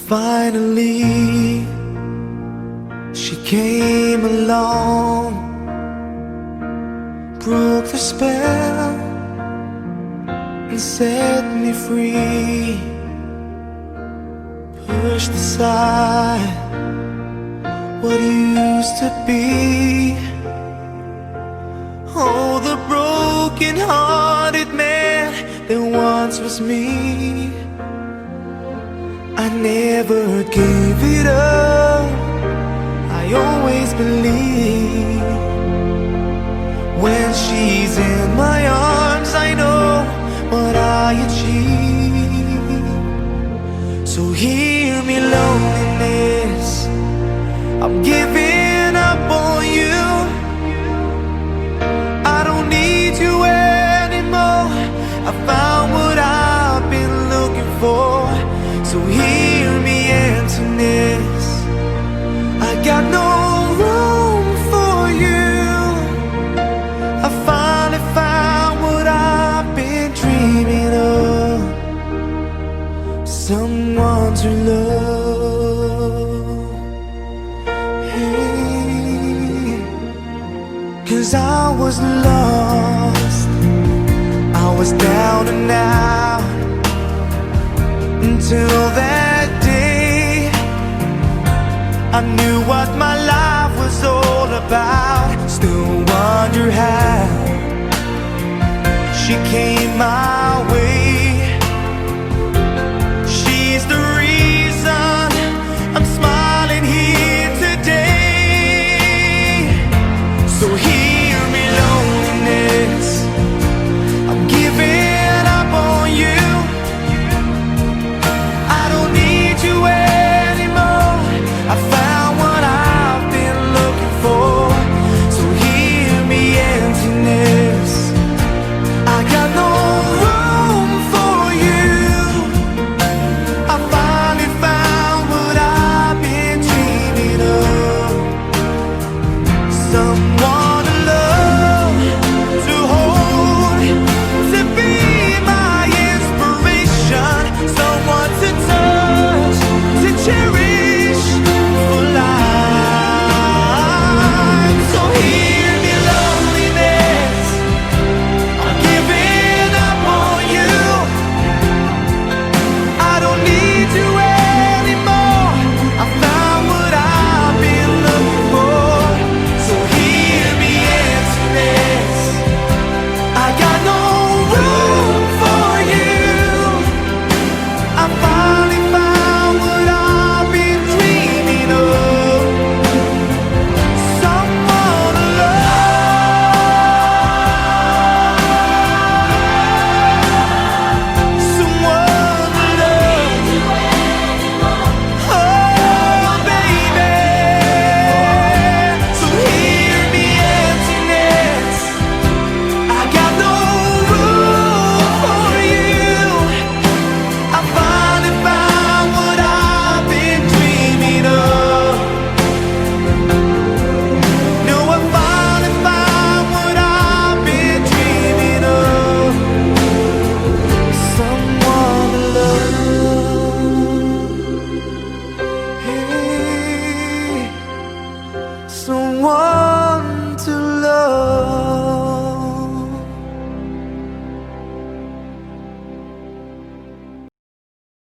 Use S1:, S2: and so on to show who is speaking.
S1: Finally, she came along, broke the spell and set me free. Pushed aside what used to be. Oh, the broken-hearted man that once was me. I never gave it up, I always believe. When she's in my arms, I know what I achieve. So hear me, loneliness, I'm giving up on you. I don't need you anymore, I found what I've been looking for. So hear me, emptiness, I got no room for you. I finally found what I've been dreaming of, someone to love. Hey, 'cause I was lost, I was down and out, until that day I knew what my life was all about. Still wonder how